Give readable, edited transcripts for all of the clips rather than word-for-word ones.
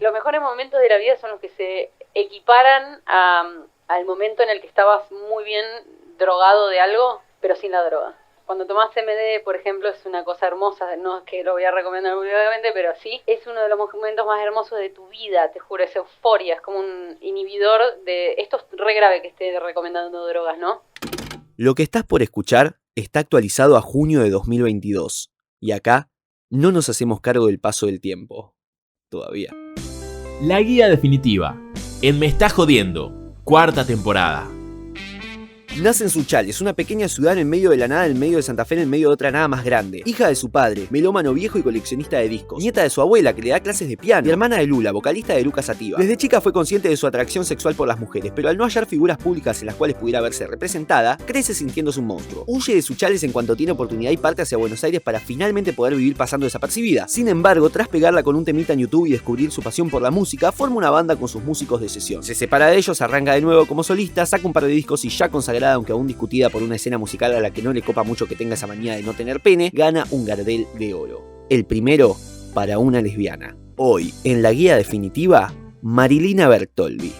Los mejores momentos de la vida son los que se equiparan al momento en el que estabas muy bien drogado de algo, pero sin la droga. Cuando tomás CBD, por ejemplo, es una cosa hermosa, no es que lo voy a recomendar obviamente, pero sí, es uno de los momentos más hermosos de tu vida, te juro, es euforia, es como un inhibidor de... Esto es re grave que esté recomendando drogas, ¿no? Lo que estás por escuchar está actualizado a junio de 2022, y acá no nos hacemos cargo del paso del tiempo. Todavía. La guía definitiva. En Me Está Jodiendo, 4ª temporada. Nace en Sunchales, una pequeña ciudad en el medio de la nada, en el medio de Santa Fe, en el medio de otra nada más grande. Hija de su padre, melómano viejo y coleccionista de discos. Nieta de su abuela, que le da clases de piano. Y hermana de Lula, vocalista de Lucas Sativa. Desde chica fue consciente de su atracción sexual por las mujeres, pero al no hallar figuras públicas en las cuales pudiera verse representada, crece sintiéndose un monstruo. Huye de Sunchales en cuanto tiene oportunidad y parte hacia Buenos Aires para finalmente poder vivir pasando desapercibida. Sin embargo, tras pegarla con un temita en YouTube y descubrir su pasión por la música, forma una banda con sus músicos de sesión. Se separa de ellos, arranca de nuevo como solista, saca un par de discos y ya consagrada, aunque aún discutida por una escena musical a la que no le copa mucho que tenga esa manía de no tener pene, gana un Gardel de oro. El primero para una lesbiana. Hoy, en la guía definitiva, Marilina Bertoldi.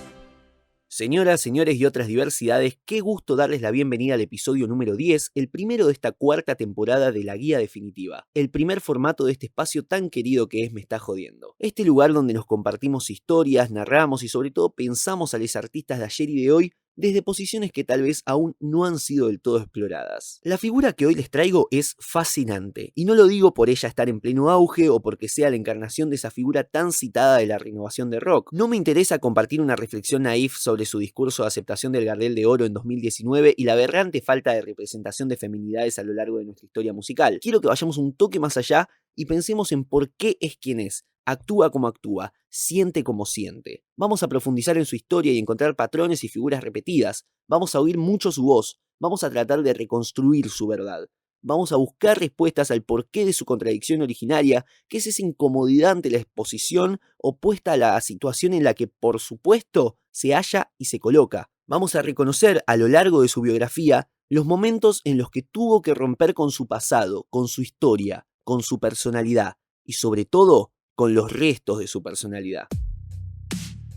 Señoras, señores y otras diversidades, qué gusto darles la bienvenida al episodio número 10, el primero de esta 4ª temporada de la guía definitiva, el primer formato de este espacio tan querido que es Me Está Jodiendo. Este lugar donde nos compartimos historias, narramos y sobre todo pensamos a los artistas de ayer y de hoy desde posiciones que tal vez aún no han sido del todo exploradas. La figura que hoy les traigo es fascinante, y no lo digo por ella estar en pleno auge o porque sea la encarnación de esa figura tan citada de la renovación de rock. No me interesa compartir una reflexión naif sobre su discurso de aceptación del Gardel de Oro en 2019 y la aberrante falta de representación de feminidades a lo largo de nuestra historia musical. Quiero que vayamos un toque más allá y pensemos en por qué es quien es. Actúa como actúa, siente como siente. Vamos a profundizar en su historia y encontrar patrones y figuras repetidas. Vamos a oír mucho su voz. Vamos a tratar de reconstruir su verdad. Vamos a buscar respuestas al porqué de su contradicción originaria, que es esa incomodidad ante la exposición opuesta a la situación en la que, por supuesto, se halla y se coloca. Vamos a reconocer a lo largo de su biografía los momentos en los que tuvo que romper con su pasado, con su historia, con su personalidad y sobre todo con los restos de su personalidad.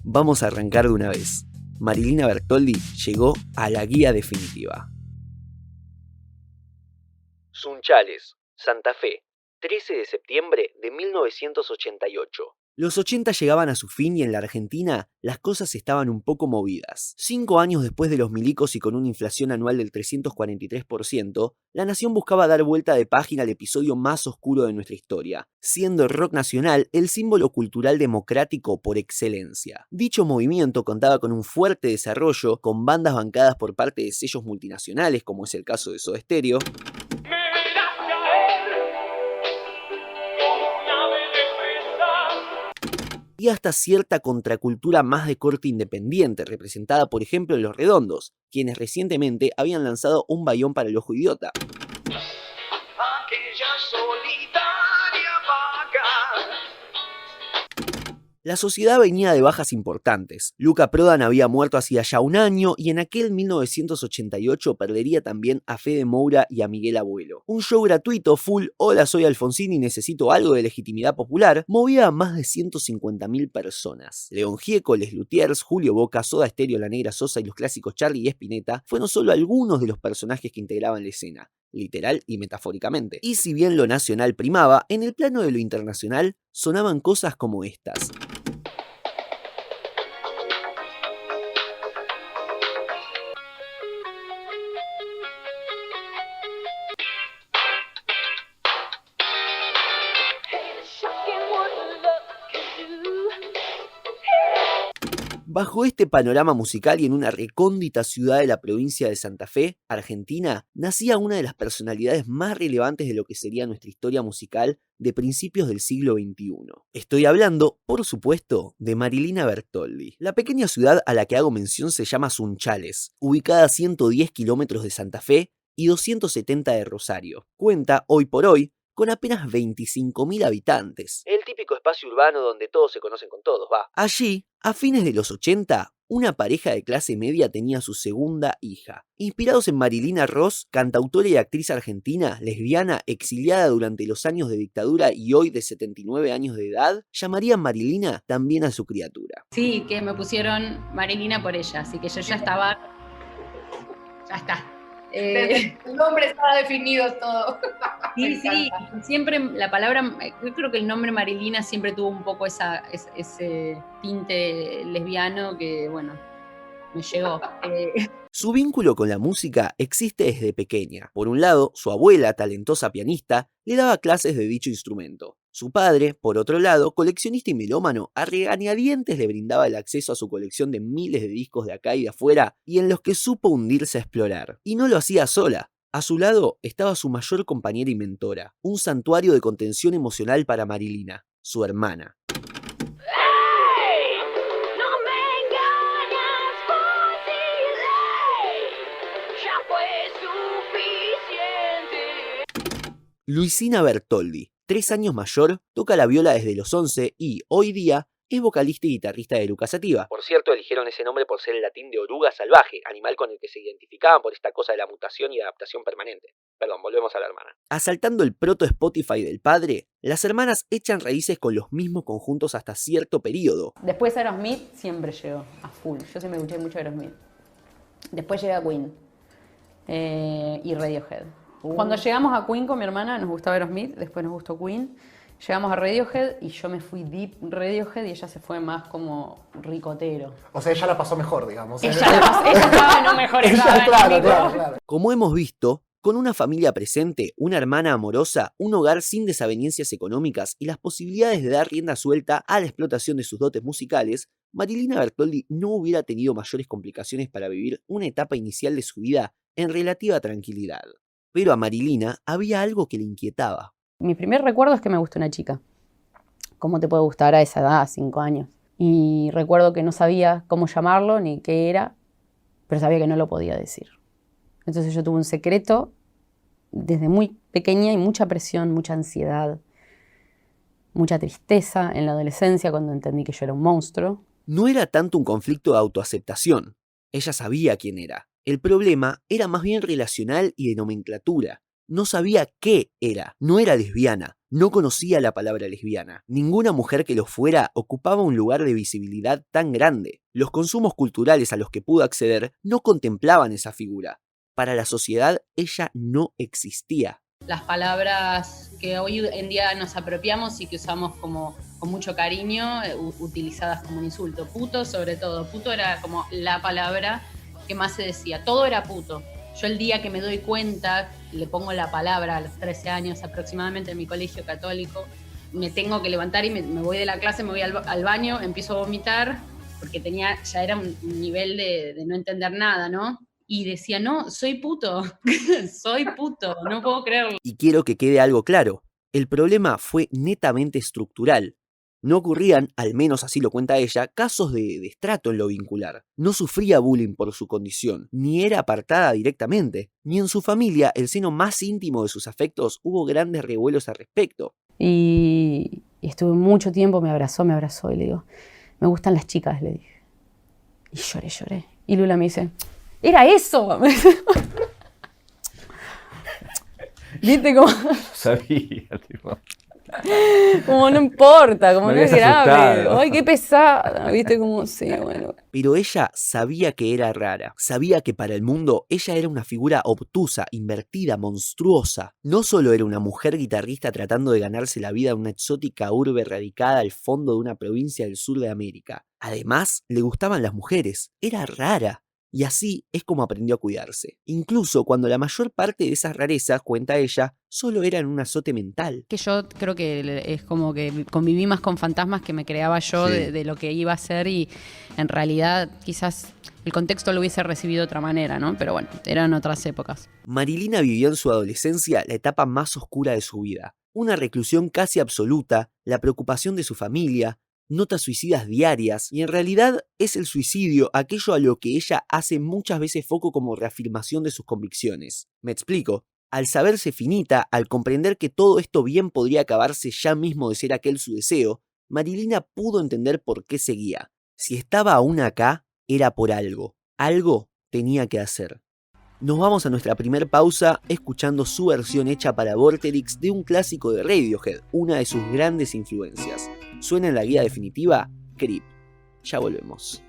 Vamos a arrancar de una vez. Marilina Bertoldi llegó a la guía definitiva. Sunchales, Santa Fe, 13 de septiembre de 1988. Los 80 llegaban a su fin y en la Argentina las cosas estaban un poco movidas. 5 años después de los milicos y con una inflación anual del 343%, la nación buscaba dar vuelta de página al episodio más oscuro de nuestra historia, siendo el rock nacional el símbolo cultural democrático por excelencia. Dicho movimiento contaba con un fuerte desarrollo, con bandas bancadas por parte de sellos multinacionales, como es el caso de Soda Stereo, y hasta cierta contracultura más de corte independiente, representada por ejemplo en Los Redondos, quienes recientemente habían lanzado Un Bayón para el Ojo Idiota. La sociedad venía de bajas importantes. Luca Prodan había muerto hacía ya un año y en aquel 1988 perdería también a Fede Moura y a Miguel Abuelo. Un show gratuito full "Hola, soy Alfonsín y necesito algo de legitimidad popular" movía a más de 150.000 personas. León Gieco, Les Luthiers, Julio Boca, Soda Stereo, La Negra Sosa y los clásicos Charlie y Spinetta fueron solo algunos de los personajes que integraban la escena, literal y metafóricamente. Y si bien lo nacional primaba, en el plano de lo internacional sonaban cosas como estas. Bajo este panorama musical y en una recóndita ciudad de la provincia de Santa Fe, Argentina, nacía una de las personalidades más relevantes de lo que sería nuestra historia musical de principios del siglo XXI. Estoy hablando, por supuesto, de Marilina Bertoldi. La pequeña ciudad a la que hago mención se llama Sunchales, ubicada a 110 kilómetros de Santa Fe y 270 de Rosario. Cuenta, hoy por hoy, con apenas 25.000 habitantes. El típico espacio urbano donde todos se conocen con todos, va. Allí, a fines de los 80, una pareja de clase media tenía su segunda hija. Inspirados en Marilina Ross, cantautora y actriz argentina, lesbiana, exiliada durante los años de dictadura y hoy de 79 años de edad, llamarían Marilina también a su criatura. Sí, que me pusieron Marilina por ella, así que yo ya estaba... Ya está. El nombre estaba definido todo. Sí, siempre la palabra, yo creo que el nombre Marilina siempre tuvo un poco ese tinte lesbiano que, bueno, me llegó. Su vínculo con la música existe desde pequeña. Por un lado, su abuela, talentosa pianista, le daba clases de dicho instrumento. Su padre, por otro lado, coleccionista y melómano, a regañadientes le brindaba el acceso a su colección de miles de discos de acá y de afuera, y en los que supo hundirse a explorar. Y no lo hacía sola. A su lado estaba su mayor compañera y mentora, un santuario de contención emocional para Marilina, su hermana. Luisina Bertoldi, 3 años mayor, toca la viola desde los 11 y, hoy día, es vocalista y guitarrista de Eruca Sativa. Por cierto, eligieron ese nombre por ser el latín de oruga salvaje, animal con el que se identificaban por esta cosa de la mutación y adaptación permanente. Perdón, volvemos a la hermana. Asaltando el proto Spotify del padre, las hermanas echan raíces con los mismos conjuntos hasta cierto periodo. Después Aerosmith siempre llegó a full. Yo siempre escuché mucho Aerosmith. Después llega Queen y Radiohead. Cuando llegamos a Queen con mi hermana nos gustaba Aerosmith, después nos gustó Queen. Llegamos a Radiohead y yo me fui deep Radiohead y ella se fue más como ricotero. O sea, ella la pasó mejor, digamos. Ella estaba en un mejor estado claro. Como hemos visto, con una familia presente, una hermana amorosa, un hogar sin desavenencias económicas y las posibilidades de dar rienda suelta a la explotación de sus dotes musicales, Marilina Bertoldi no hubiera tenido mayores complicaciones para vivir una etapa inicial de su vida en relativa tranquilidad. Pero a Marilina había algo que le inquietaba. Mi primer recuerdo es que me gustó una chica. ¿Cómo te puede gustar a esa edad, 5 años? Y recuerdo que no sabía cómo llamarlo ni qué era, pero sabía que no lo podía decir. Entonces yo tuve un secreto desde muy pequeña y mucha presión, mucha ansiedad, mucha tristeza en la adolescencia cuando entendí que yo era un monstruo. No era tanto un conflicto de autoaceptación. Ella sabía quién era. El problema era más bien relacional y de nomenclatura. No sabía qué era. No era lesbiana. No conocía la palabra lesbiana. Ninguna mujer que lo fuera ocupaba un lugar de visibilidad tan grande. Los consumos culturales a los que pudo acceder no contemplaban esa figura. Para la sociedad, ella no existía. Las palabras que hoy en día nos apropiamos y que usamos como con mucho cariño, utilizadas como un insulto. Puto, sobre todo. Puto era como la palabra que más se decía. Todo era puto. Yo el día que me doy cuenta, le pongo la palabra a los 13 años aproximadamente en mi colegio católico, me tengo que levantar y me voy de la clase, me voy al baño, empiezo a vomitar, porque ya era un nivel de no entender nada, ¿no? Y decía, no, soy puto, soy puto, no puedo creerlo. Y quiero que quede algo claro, el problema fue netamente estructural. No ocurrían, al menos así lo cuenta ella, casos de destrato en lo vincular. No sufría bullying por su condición, ni era apartada directamente, ni en su familia, el seno más íntimo de sus afectos, hubo grandes revuelos al respecto. Y estuve mucho tiempo, me abrazó y le digo, me gustan las chicas, le dije. Y lloré. Y Lula me dice, ¡era eso! ¿Viste cómo? Sabía, tipo. Como no importa, como Me no es habías grave. asustado. Ay, qué pesada, ¿viste? Como, sí, bueno. Pero ella sabía que era rara, sabía que para el mundo ella era una figura obtusa, invertida, monstruosa. No solo era una mujer guitarrista tratando de ganarse la vida en una exótica urbe radicada al fondo de una provincia del sur de América. Además, le gustaban las mujeres, era rara. Y así es como aprendió a cuidarse. Incluso cuando la mayor parte de esas rarezas, cuenta ella, solo eran un azote mental. Que yo creo que es como que conviví más con fantasmas que me creaba yo Sí. de lo que iba a ser y en realidad quizás el contexto lo hubiese recibido de otra manera, ¿no? Pero bueno, eran otras épocas. Marilina vivió en su adolescencia la etapa más oscura de su vida. Una reclusión casi absoluta, la preocupación de su familia, notas suicidas diarias, y en realidad es el suicidio aquello a lo que ella hace muchas veces foco como reafirmación de sus convicciones. ¿Me explico? Al saberse finita, al comprender que todo esto bien podría acabarse ya mismo de ser aquel su deseo, Marilina pudo entender por qué seguía. Si estaba aún acá, era por algo. Algo tenía que hacer. Nos vamos a nuestra primer pausa escuchando su versión hecha para Vorterix de un clásico de Radiohead, una de sus grandes influencias. Suena en la guía definitiva, Creep. Ya volvemos.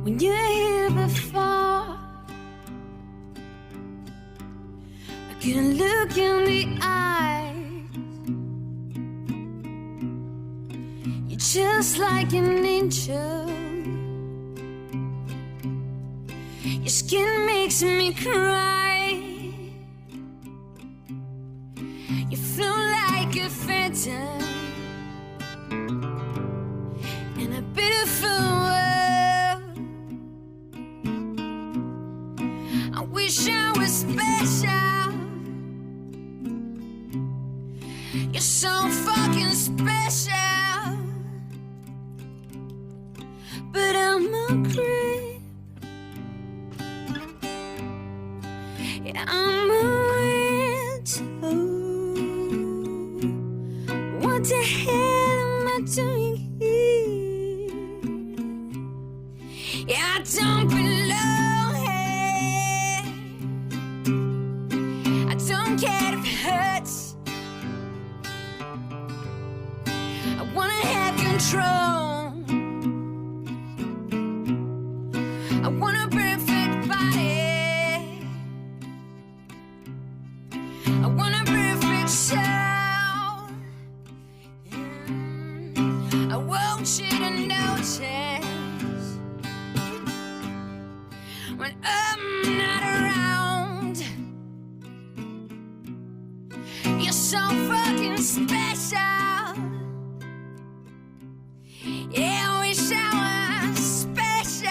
When you're here before, I can look in the eyes. You're just like an angel. Your skin makes me cry. You flow like a phantom in a beautiful world. I wish I was special. You're so fucking special. But I'm a creep. Yeah, I'm a weird too. What the hell am I doing here? Yeah, I don't belong here. I don't care if it hurts. I wanna have control. I want a perfect body. I want a perfect soul. I want you to notice when I'm not around. You're so fucking special. Yeah, I wish I was special,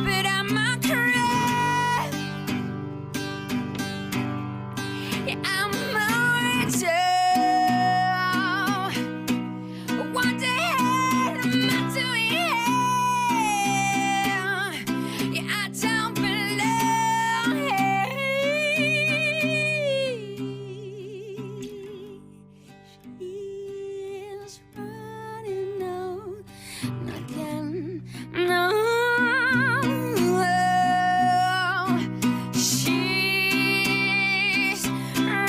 but I'm a creep. Yeah, I'm a widow. What the hell am I doing here? Yeah, I don't belong here. She's running out again. No, she's running.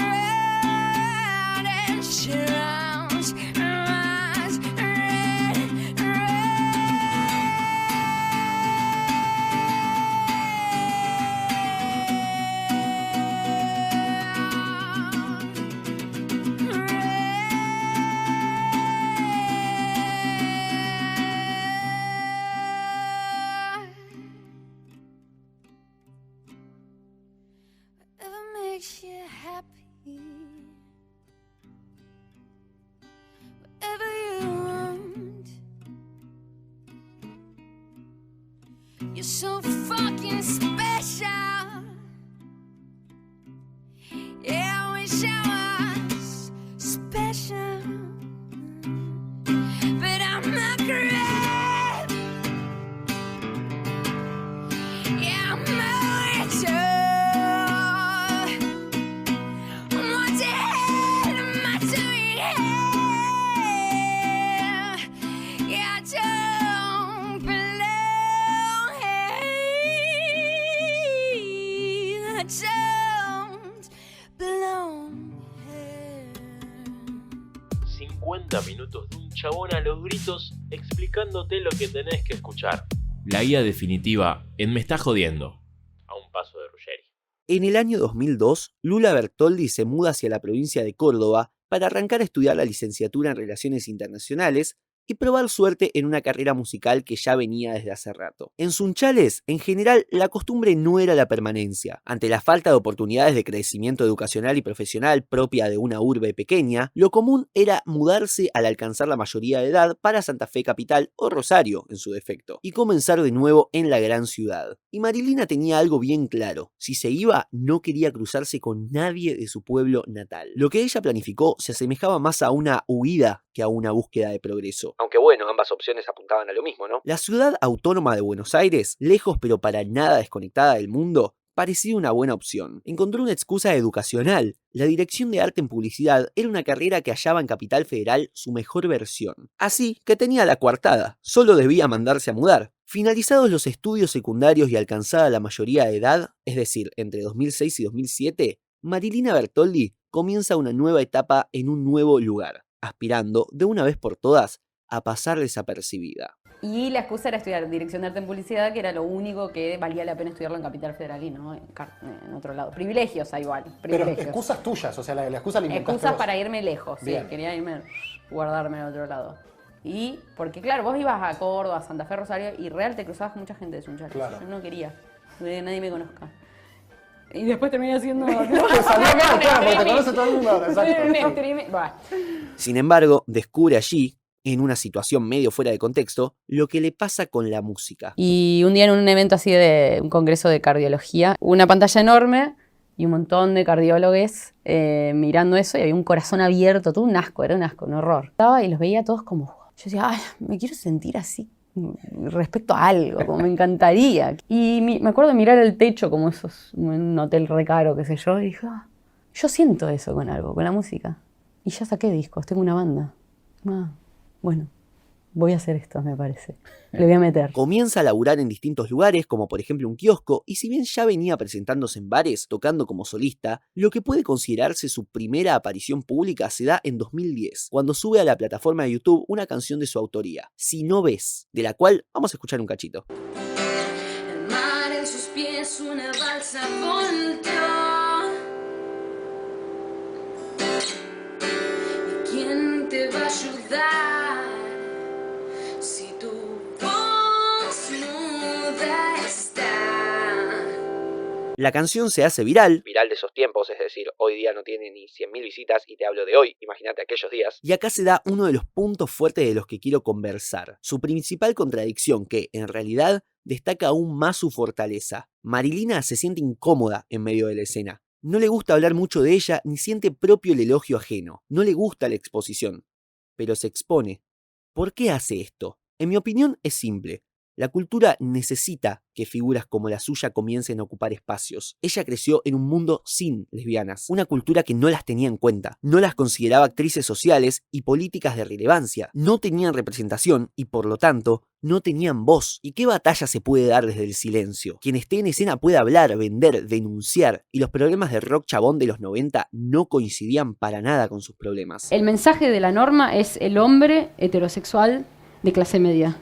She runs, runs, whatever makes you happy, whatever you want. You're so fucking special. Yeah, I wish I was special, but I'm not great. Yeah, I'm a widow. What the hell am I doing here? Yeah, I don't belong here. I don't belong here. 50 minutos de un chabón a los gritos explicándote lo que tenés que escuchar. La guía definitiva en Me Está Jodiendo. A un paso de Ruggeri. En el año 2002, Lula Bertoldi se muda hacia la provincia de Córdoba para arrancar a estudiar la licenciatura en Relaciones Internacionales, y probar suerte en una carrera musical que ya venía desde hace rato. En Sunchales, en general, la costumbre no era la permanencia. Ante la falta de oportunidades de crecimiento educacional y profesional propia de una urbe pequeña, lo común era mudarse al alcanzar la mayoría de edad para Santa Fe capital o Rosario, en su defecto, y comenzar de nuevo en la gran ciudad. Y Marilina tenía algo bien claro: si se iba, no quería cruzarse con nadie de su pueblo natal. Lo que ella planificó se asemejaba más a una huida que a una búsqueda de progreso. Aunque bueno, ambas opciones apuntaban a lo mismo, ¿no? La ciudad autónoma de Buenos Aires, lejos pero para nada desconectada del mundo, parecía una buena opción. Encontró una excusa educacional. La dirección de arte en publicidad era una carrera que hallaba en Capital Federal su mejor versión. Así que tenía la coartada, solo debía mandarse a mudar. Finalizados los estudios secundarios y alcanzada la mayoría de edad, es decir, entre 2006 y 2007, Marilina Bertoldi comienza una nueva etapa en un nuevo lugar, aspirando, de una vez por todas, a pasar desapercibida. Y la excusa era estudiar dirección de arte en publicidad, que era lo único que valía la pena estudiarlo en Capital Federal y no en otro lado. Privilegios hay igual. Privilegios. Pero excusas tuyas, o sea, la excusa la inventaste Excusas vos. para irme lejos, sí, Bien. quería irme, guardarme al otro lado. Y porque claro, vos ibas a Córdoba, a Santa Fe, Rosario, y real te cruzabas con mucha gente de Sunchales. Claro. Yo no quería que nadie me conozca. Y después terminé haciendo... Te salió mal, claro, porque te conoce todo el mundo ahora, exacto. Sin embargo, descubre allí, en una situación medio fuera de contexto, lo que le pasa con la música. Y un día en un evento así de un congreso de cardiología, una pantalla enorme y un montón de cardiólogos mirando eso, y había un corazón abierto, todo un asco, era un asco, un horror. Estaba y los veía todos como... Yo decía, ay, me quiero sentir así respecto a algo, como me encantaría. Y me acuerdo de mirar el techo como esos, en un hotel re caro, qué sé yo, y dije, yo siento eso con algo, con la música. Y ya saqué discos, tengo una banda. Bueno, voy a hacer esto, me parece. Le voy a meter. Comienza a laburar en distintos lugares, como por ejemplo un kiosco, y si bien ya venía presentándose en bares, tocando como solista, lo que puede considerarse su primera aparición pública se da en 2010, cuando sube a la plataforma de YouTube una canción de su autoría, Si no ves, de la cual vamos a escuchar un cachito. El mar en sus pies, una balsa volteó. ¿Y quién te va a ayudar si tu voz muda está? La canción se hace viral de esos tiempos, es decir, hoy día no tiene ni 100.000 visitas, y te hablo de hoy, imagínate aquellos días. Y acá se da uno de los puntos fuertes de los que quiero conversar, su principal contradicción, que, en realidad, destaca aún más su fortaleza. Marilina se siente incómoda en medio de la escena. No le gusta hablar mucho de ella, ni siente propio el elogio ajeno. No le gusta la exposición, pero se expone. ¿Por qué hace esto? En mi opinión es simple. La cultura necesita que figuras como la suya comiencen a ocupar espacios. Ella creció en un mundo sin lesbianas, una cultura que no las tenía en cuenta, no las consideraba actrices sociales y políticas de relevancia, no tenían representación y por lo tanto no tenían voz. ¿Y qué batalla se puede dar desde el silencio? Quien esté en escena puede hablar, vender, denunciar, y los problemas del rock chabón de los 90 no coincidían para nada con sus problemas. El mensaje de la norma es el hombre heterosexual de clase media.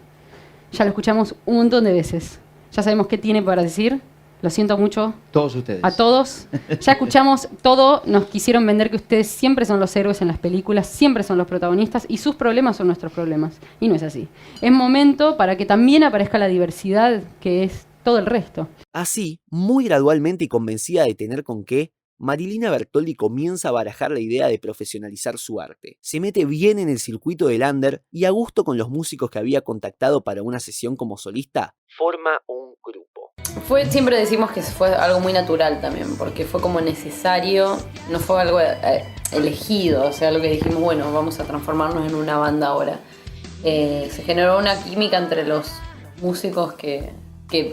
Ya lo escuchamos un montón de veces. Ya sabemos qué tiene para decir. Lo siento mucho. Todos ustedes. A todos. Ya escuchamos todo. Nos quisieron vender que ustedes siempre son los héroes en las películas, siempre son los protagonistas y sus problemas son nuestros problemas. Y no es así. Es momento para que también aparezca la diversidad que es todo el resto. Así, muy gradualmente y convencida de tener con qué, Marilina Bertoldi comienza a barajar la idea de profesionalizar su arte. Se mete bien en el circuito del under y, a gusto con los músicos que había contactado para una sesión como solista, forma un grupo. Siempre decimos que fue algo muy natural también, porque fue como necesario, no fue algo elegido, o sea, lo que dijimos, bueno, vamos a transformarnos en una banda ahora. Se generó una química entre los músicos que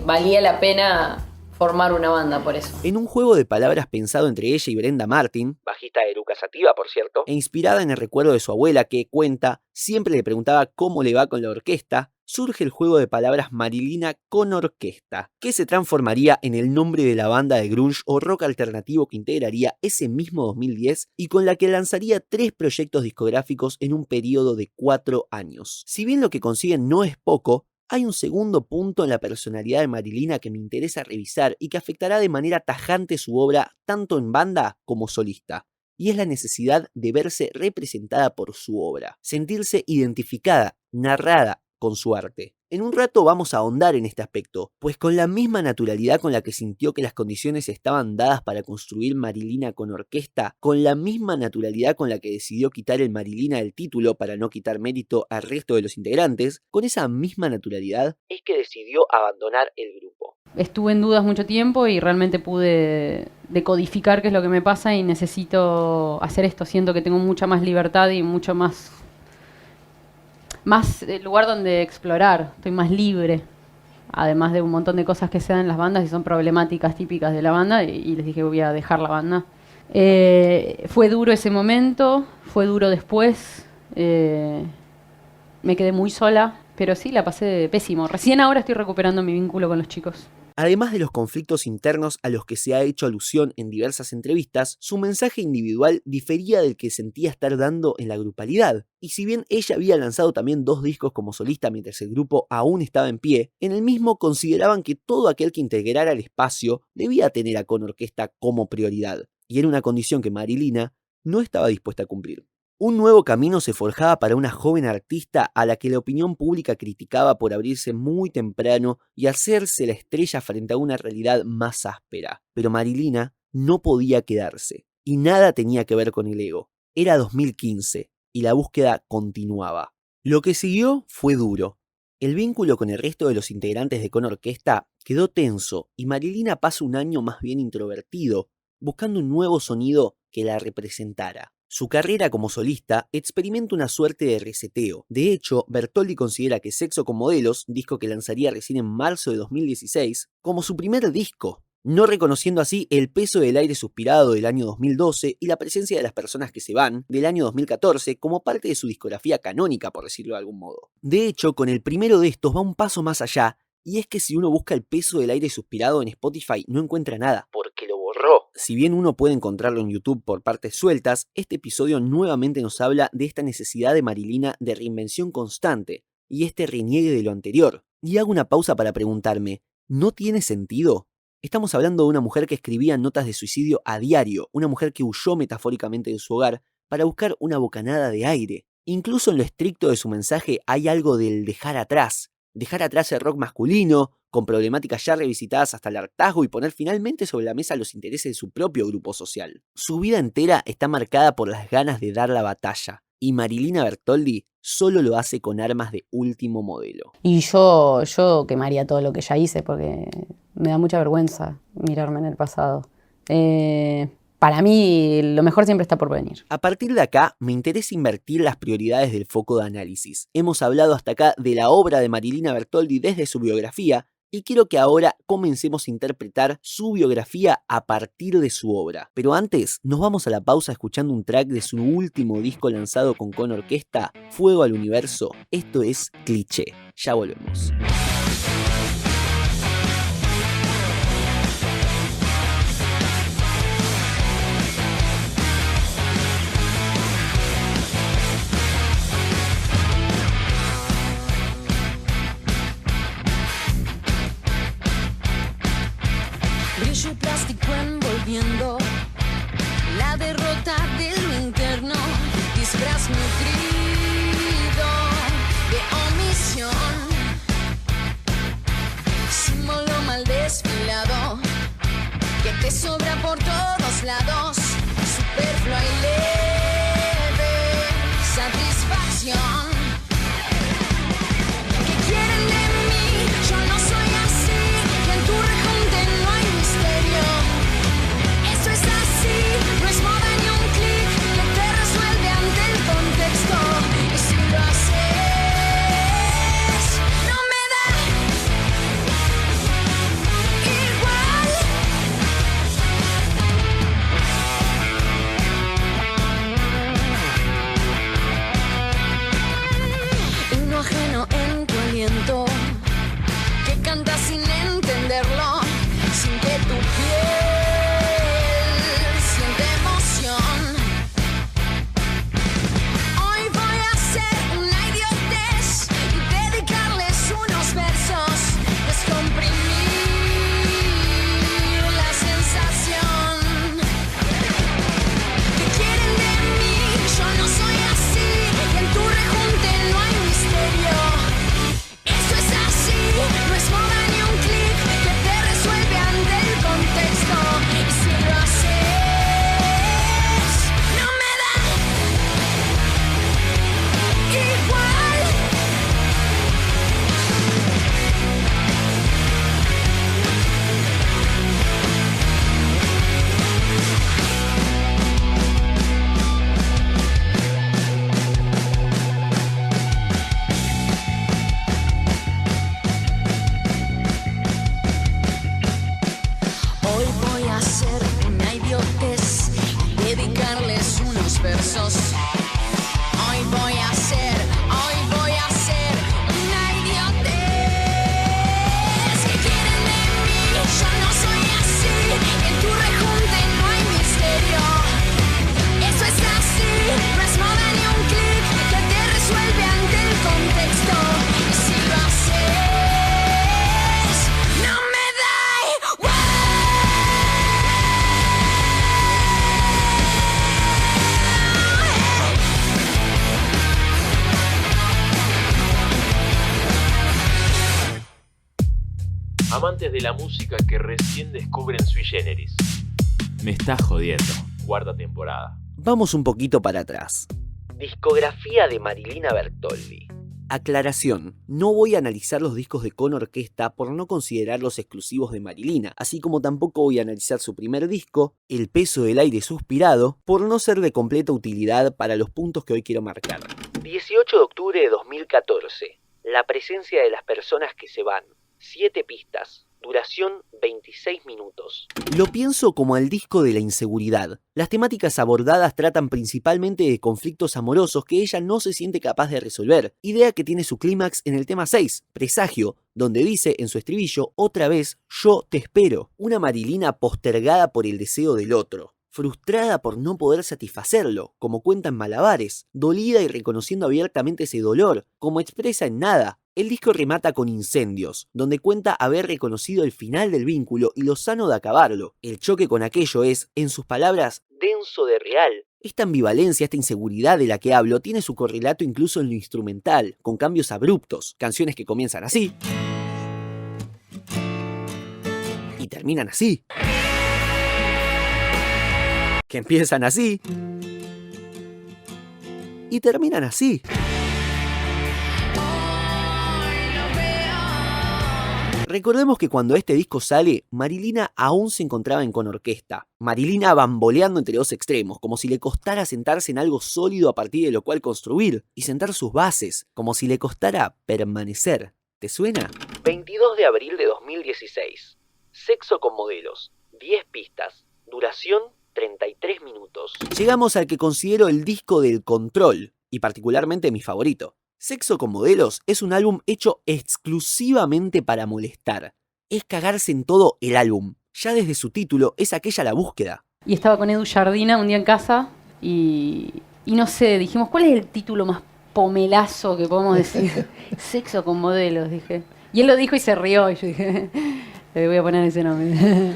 valía la pena formar una banda por eso. En un juego de palabras pensado entre ella y Brenda Martin, bajista de Eruca Sativa, por cierto, e inspirada en el recuerdo de su abuela que, cuenta, siempre le preguntaba cómo le va con la orquesta, surge el juego de palabras Marilina con Orquesta, que se transformaría en el nombre de la banda de grunge o rock alternativo que integraría ese mismo 2010 y con la que lanzaría 3 proyectos discográficos en un periodo de 4 años. Si bien lo que consiguen no es poco, hay un segundo punto en la personalidad de Marilina que me interesa revisar y que afectará de manera tajante su obra tanto en banda como solista. y es la necesidad de verse representada por su obra, sentirse identificada, narrada con su arte. En un rato vamos a ahondar en este aspecto, pues con la misma naturalidad con la que sintió que las condiciones estaban dadas para construir Marilina con orquesta, con la misma naturalidad con la que decidió quitar el Marilina del título para no quitar mérito al resto de los integrantes, con esa misma naturalidad es que decidió abandonar el grupo. Estuve en dudas mucho tiempo y realmente pude decodificar qué es lo que me pasa y necesito hacer esto. Siento que tengo mucha más libertad y mucho más lugar donde explorar, estoy más libre, además de un montón de cosas que se dan en las bandas y son problemáticas típicas de la banda, y les dije voy a dejar la banda. Fue duro ese momento, fue duro después, me quedé muy sola, pero sí, la pasé pésimo. Recién ahora estoy recuperando mi vínculo con los chicos. Además de los conflictos internos a los que se ha hecho alusión en diversas entrevistas, su mensaje individual difería del que sentía estar dando en la grupalidad. Y si bien ella había lanzado también 2 discos como solista mientras el grupo aún estaba en pie, en el mismo consideraban que todo aquel que integrara el espacio debía tener a Con Orquesta como prioridad, y era una condición que Marilina no estaba dispuesta a cumplir. Un nuevo camino se forjaba para una joven artista a la que la opinión pública criticaba por abrirse muy temprano y hacerse la estrella frente a una realidad más áspera. Pero Marilina no podía quedarse, y nada tenía que ver con el ego. Era 2015, y la búsqueda continuaba. Lo que siguió fue duro. El vínculo con el resto de los integrantes de Con Orquesta quedó tenso, y Marilina pasa un año más bien introvertido, buscando un nuevo sonido que la representara. Su carrera como solista experimenta una suerte de reseteo. De hecho, Bertoldi considera que Sexo con Modelos, disco que lanzaría recién en marzo de 2016, como su primer disco, no reconociendo así el peso del aire suspirado del año 2012 y la presencia de Las personas que se van del año 2014 como parte de su discografía canónica, por decirlo de algún modo. De hecho, con el primero de estos va un paso más allá, y es que si uno busca el peso del aire suspirado en Spotify no encuentra nada, porque lo borró. Si bien uno puede encontrarlo en YouTube por partes sueltas, este episodio nuevamente nos habla de esta necesidad de Marilina de reinvención constante, y este reniegue de lo anterior. Y hago una pausa para preguntarme, ¿no tiene sentido? Estamos hablando de una mujer que escribía notas de suicidio a diario, una mujer que huyó metafóricamente de su hogar para buscar una bocanada de aire. Incluso en lo estricto de su mensaje hay algo del dejar atrás el rock masculino, con problemáticas ya revisitadas hasta el hartazgo, y poner finalmente sobre la mesa los intereses de su propio grupo social. Su vida entera está marcada por las ganas de dar la batalla, y Marilina Bertoldi solo lo hace con armas de último modelo. Y yo quemaría todo lo que ya hice, porque me da mucha vergüenza mirarme en el pasado. Para mí, lo mejor siempre está por venir. A partir de acá, me interesa invertir las prioridades del foco de análisis. Hemos hablado hasta acá de la obra de Marilina Bertoldi desde su biografía, y quiero que ahora comencemos a interpretar su biografía a partir de su obra. Pero antes, nos vamos a la pausa escuchando un track de su último disco lanzado con Orquesta, Fuego al Universo. Esto es Cliché. Ya volvemos. Brillo y plástico envolviendo la derrota de lo interno, disfraz nutrido de omisión, símbolo mal desfilado que te sobra por todos lados, superfluo y leve satisfacción. ¿Qué quieren de mí? Yo no soy así, y en tu rejunte no hay misterio. Esto es así, no es moda ni un clic que te resuelve ante el contexto. Y si lo haces, no me da igual. Uno ajeno en tu aliento, que canta sin entenderlo, sin que tu piel siente emoción. Hoy voy a hacer una idiotez y dedicarles unos versos, descomprimir la sensación. ¿Qué besos. Hoy voy a ser una idiotez. ¿Qué quieren de mí? Yo no soy así. En tu rejunte no hay misterio. Eso es así, no es moda ni un clic que te resuelve ante el contexto. Y si lo haces, no me da igual. Amantes de la música que recién descubren Sui Generis. Me estás jodiendo. Cuarta temporada. Vamos un poquito para atrás. Discografía de Marilina Bertoldi. Aclaración, no voy a analizar los discos de Con Orquesta por no considerarlos exclusivos de Marilina, así como tampoco voy a analizar su primer disco, El peso del aire suspirado, por no ser de completa utilidad para los puntos que hoy quiero marcar. 18 de octubre de 2014. La presencia de las personas que se van. 7 pistas. Duración 26 minutos. Lo pienso como el disco de la inseguridad. Las temáticas abordadas tratan principalmente de conflictos amorosos que ella no se siente capaz de resolver. Idea que tiene su clímax en el tema 6, Presagio, donde dice en su estribillo, otra vez, yo te espero. Una Marilina postergada por el deseo del otro. Frustrada por no poder satisfacerlo, como cuenta en Malabares, dolida y reconociendo abiertamente ese dolor, como expresa en Nada. El disco remata con Incendios, donde cuenta haber reconocido el final del vínculo y lo sano de acabarlo. El choque con aquello es, en sus palabras, denso de real. Esta ambivalencia, esta inseguridad de la que hablo, tiene su correlato incluso en lo instrumental, con cambios abruptos, canciones que comienzan así y terminan así, que empiezan así y terminan así. Recordemos que cuando este disco sale, Marilina aún se encontraba en Con Orquesta. Marilina bamboleando entre dos extremos, como si le costara sentarse en algo sólido a partir de lo cual construir, y sentar sus bases, como si le costara permanecer. ¿Te suena? 22 de abril de 2016. Sexo con modelos. 10 pistas. Duración 33 minutos. Llegamos al que considero el disco del control, y particularmente mi favorito. Sexo con modelos es un álbum hecho exclusivamente para molestar. Es cagarse en todo el álbum. Ya desde su título es aquella la búsqueda. Y estaba con Edu Jardina un día en casa y no sé, dijimos, ¿cuál es el título más pomelazo que podemos decir? Sexo con modelos, dije. Y él lo dijo y se rió y yo dije, le voy a poner ese nombre.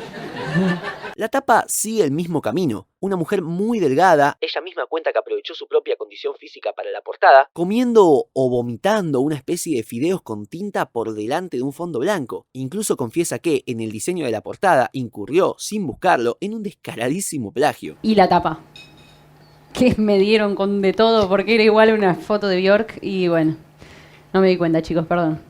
La tapa sigue el mismo camino. Una mujer muy delgada, ella misma cuenta que aprovechó su propia condición física para la portada, comiendo o vomitando una especie de fideos con tinta por delante de un fondo blanco. Incluso confiesa que en el diseño de la portada incurrió, sin buscarlo, en un descaradísimo plagio. Y la tapa, que me dieron con de todo porque era igual una foto de Bjork y bueno, no me di cuenta, chicos, perdón.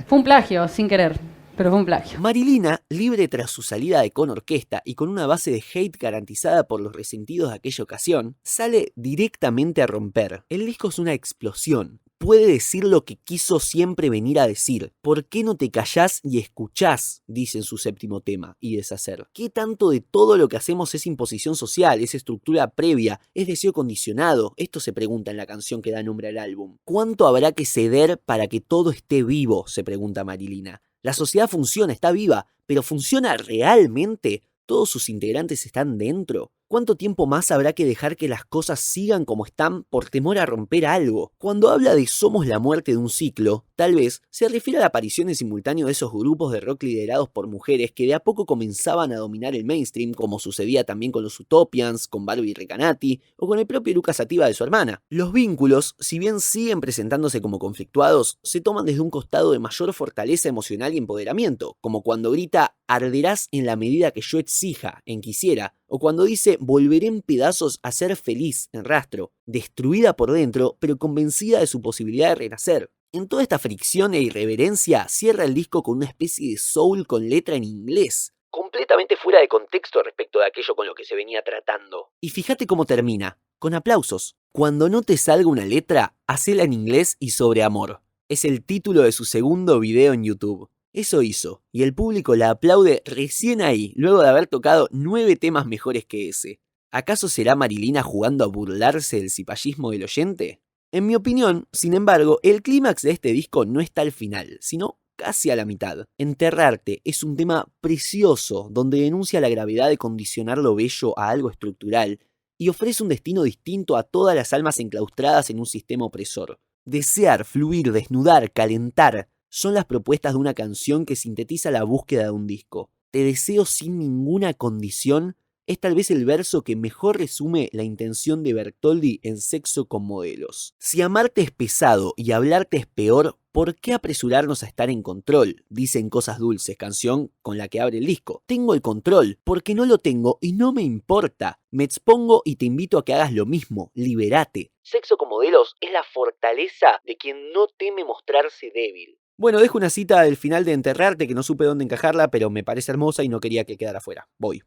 Fue un plagio, sin querer. Pero fue un plagio. Marilina, libre tras su salida de Con Orquesta y con una base de hate garantizada por los resentidos de aquella ocasión, sale directamente a romper. El disco es una explosión. Puede decir lo que quiso siempre venir a decir. ¿Por qué no te callás y escuchás? Dice en su séptimo tema, Y deshacer. ¿Qué tanto de todo lo que hacemos es imposición social, es estructura previa, es deseo condicionado? Esto se pregunta en la canción que da nombre al álbum. ¿Cuánto habrá que ceder para que todo esté vivo? Se pregunta Marilina. La sociedad funciona, está viva, pero ¿funciona realmente? ¿Todos sus integrantes están dentro? ¿Cuánto tiempo más habrá que dejar que las cosas sigan como están por temor a romper algo? Cuando habla de somos la muerte de un ciclo, tal vez se refiere a la aparición en simultáneo de esos grupos de rock liderados por mujeres que de a poco comenzaban a dominar el mainstream, como sucedía también con los Utopians, con Barbie Recanati o con el propio Lucas Sativa de su hermana. Los vínculos, si bien siguen presentándose como conflictuados, se toman desde un costado de mayor fortaleza emocional y empoderamiento, como cuando grita arderás en la medida que yo exija, en Quisiera, o cuando dice volveré en pedazos a ser feliz, en Rastro, destruida por dentro, pero convencida de su posibilidad de renacer. En toda esta fricción e irreverencia cierra el disco con una especie de soul con letra en inglés, completamente fuera de contexto respecto de aquello con lo que se venía tratando. Y fíjate cómo termina, con aplausos. Cuando no te salga una letra, hacela en inglés y sobre amor. Es el título de su segundo video en YouTube. Eso hizo, y el público la aplaude recién ahí, luego de haber tocado 9 temas mejores que ese. ¿Acaso será Marilina jugando a burlarse del cipallismo del oyente? En mi opinión, sin embargo, el clímax de este disco no está al final, sino casi a la mitad. Enterrarte es un tema precioso donde denuncia la gravedad de condicionar lo bello a algo estructural y ofrece un destino distinto a todas las almas enclaustradas en un sistema opresor. Desear, fluir, desnudar, calentar son las propuestas de una canción que sintetiza la búsqueda de un disco. Te deseo sin ninguna condición es tal vez el verso que mejor resume la intención de Bertoldi en Sexo con Modelos. Si amarte es pesado y hablarte es peor, ¿por qué apresurarnos a estar en control? Dicen Cosas Dulces, canción con la que abre el disco. Tengo el control, porque no lo tengo y no me importa. Me expongo y te invito a que hagas lo mismo, liberate. Sexo con Modelos es la fortaleza de quien no teme mostrarse débil. Bueno, dejo una cita del final de Enterrarte que no supe dónde encajarla, pero me parece hermosa y no quería que quedara fuera. Voy.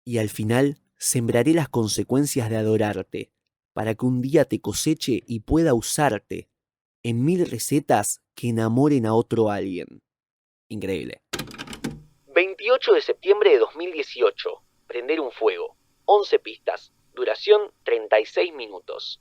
Y al final sembraré las consecuencias de adorarte, para que un día te coseche y pueda usarte en 1000 recetas que enamoren a otro alguien. Increíble. 28 de septiembre de 2018. Prender un fuego. 11 pistas. Duración 36 minutos.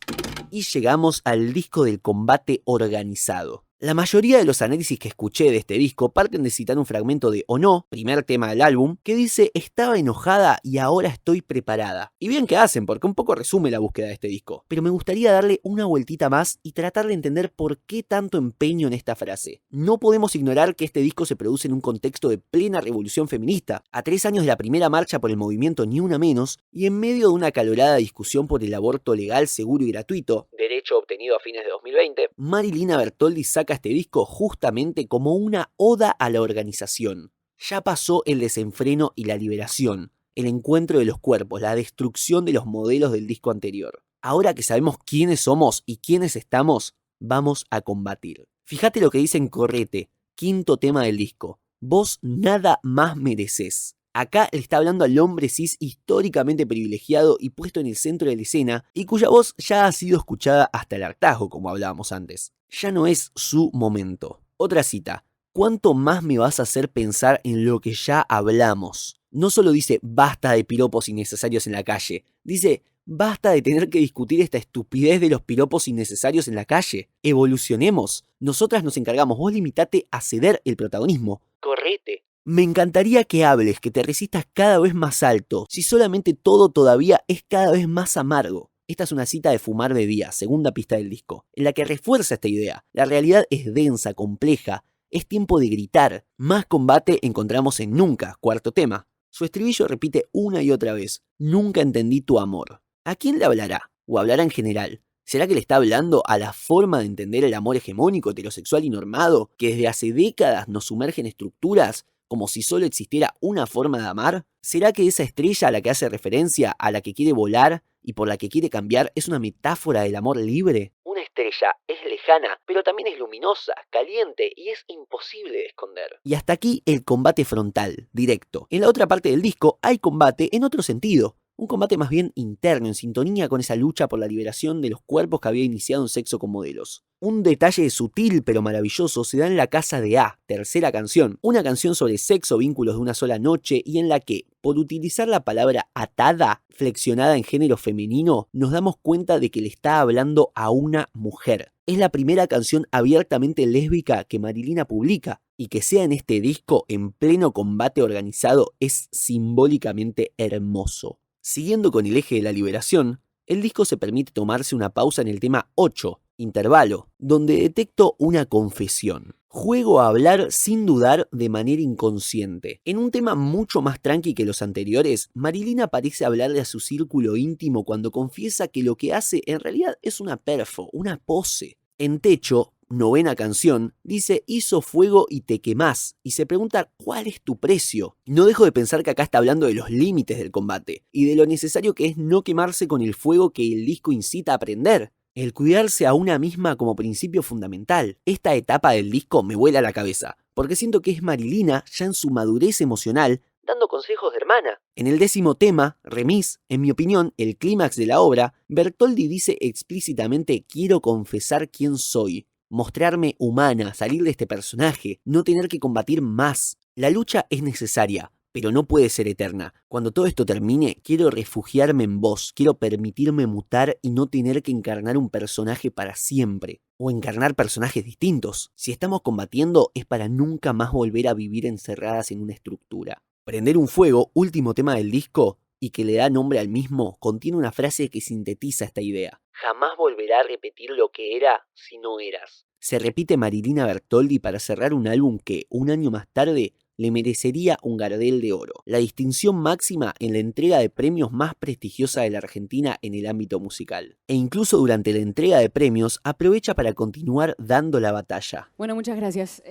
Y llegamos al disco del combate organizado. La mayoría de los análisis que escuché de este disco parten de citar un fragmento de O No, primer tema del álbum, que dice: estaba enojada y ahora estoy preparada. Y bien que hacen, porque un poco resume la búsqueda de este disco. Pero me gustaría darle una vueltita más y tratar de entender por qué tanto empeño en esta frase. No podemos ignorar que este disco se produce en un contexto de plena revolución feminista, a 3 años de la primera marcha por el movimiento Ni Una Menos, y en medio de una acalorada discusión por el aborto legal, seguro y gratuito, derecho obtenido a fines de 2020, Marilina Bertoldi saca este disco justamente como una oda a la organización. Ya pasó el desenfreno y la liberación, el encuentro de los cuerpos, la destrucción de los modelos del disco anterior. Ahora que sabemos quiénes somos y quiénes estamos, vamos a combatir. Fíjate lo que dice en Correte, quinto tema del disco. Vos nada más merecés. Acá le está hablando al hombre cis históricamente privilegiado y puesto en el centro de la escena, y cuya voz ya ha sido escuchada hasta el hartazgo, como hablábamos antes. Ya no es su momento. Otra cita. ¿Cuánto más me vas a hacer pensar en lo que ya hablamos? No solo dice basta de piropos innecesarios en la calle, dice basta de tener que discutir esta estupidez de los piropos innecesarios en la calle. Evolucionemos. Nosotras nos encargamos, vos limitate a ceder el protagonismo. Correte. Me encantaría que hables, que te resistas cada vez más alto, si solamente todo todavía es cada vez más amargo. Esta es una cita de Fumar de Día, segunda pista del disco, en la que refuerza esta idea. La realidad es densa, compleja, es tiempo de gritar. Más combate encontramos en Nunca, cuarto tema. Su estribillo repite una y otra vez: nunca entendí tu amor. ¿A quién le hablará? ¿O hablará en general? ¿Será que le está hablando a la forma de entender el amor hegemónico, heterosexual y normado, que desde hace décadas nos sumerge en estructuras como si solo existiera una forma de amar? ¿Será que esa estrella a la que hace referencia, a la que quiere volar y por la que quiere cambiar, es una metáfora del amor libre? Una estrella es lejana, pero también es luminosa, caliente y es imposible de esconder. Y hasta aquí el combate frontal, directo. En la otra parte del disco hay combate en otro sentido. Un combate más bien interno, en sintonía con esa lucha por la liberación de los cuerpos que había iniciado en Sexo con Modelos. Un detalle sutil pero maravilloso se da en La Casa de A, tercera canción. Una canción sobre sexo, vínculos de una sola noche, y en la que, por utilizar la palabra atada, flexionada en género femenino, nos damos cuenta de que le está hablando a una mujer. Es la primera canción abiertamente lésbica que Marilina publica, y que sea en este disco en pleno combate organizado es simbólicamente hermoso. Siguiendo con el eje de la liberación, el disco se permite tomarse una pausa en el tema 8, Intervalo, donde detecto una confesión. Juego a hablar sin dudar de manera inconsciente. En un tema mucho más tranqui que los anteriores, Marilina parece hablarle a su círculo íntimo cuando confiesa que lo que hace en realidad es una perfo, una pose. En Techo, novena canción, dice hizo fuego y te quemás, y se pregunta ¿cuál es tu precio? No dejo de pensar que acá está hablando de los límites del combate, y de lo necesario que es no quemarse con el fuego que el disco incita a prender. El cuidarse a una misma como principio fundamental. Esta etapa del disco me vuela la cabeza, porque siento que es Marilina, ya en su madurez emocional, dando consejos de hermana. En el 10º tema, Remis, en mi opinión, el clímax de la obra, Bertoldi dice explícitamente quiero confesar quién soy. Mostrarme humana, salir de este personaje, no tener que combatir más. La lucha es necesaria, pero no puede ser eterna. Cuando todo esto termine, quiero refugiarme en vos, quiero permitirme mutar y no tener que encarnar un personaje para siempre, o encarnar personajes distintos. Si estamos combatiendo es para nunca más volver a vivir encerradas en una estructura. Prender un fuego, último tema del disco, y que le da nombre al mismo, contiene una frase que sintetiza esta idea. Jamás volverá a repetir lo que era si no eras. Se repite Marilina Bertoldi para cerrar un álbum que, un año más tarde, le merecería un Gardel de Oro, la distinción máxima en la entrega de premios más prestigiosa de la Argentina en el ámbito musical. E incluso durante la entrega de premios aprovecha para continuar dando la batalla. Bueno, muchas gracias.